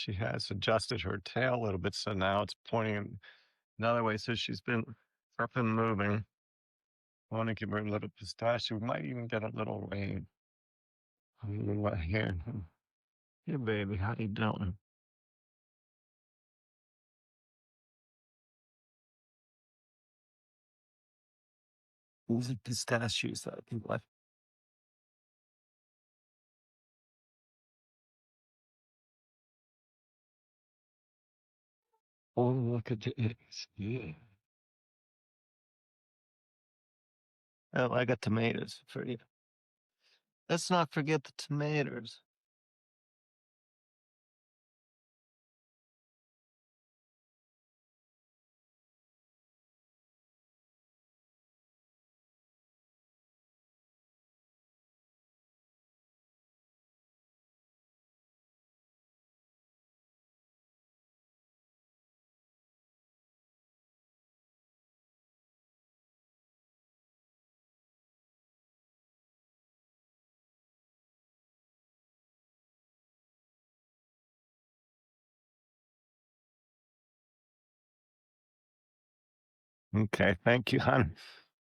she has adjusted her tail a little bit, so now it's pointing in another way. So she's been up and moving. I want to give her a little pistachio. We might even get a little rain. A little wet here. Hey, baby, how you doing? These are pistachios that I can like. Oh, look at it. Yeah. Oh, I got tomatoes for you. Let's not forget the tomatoes. Okay, thank you, hon.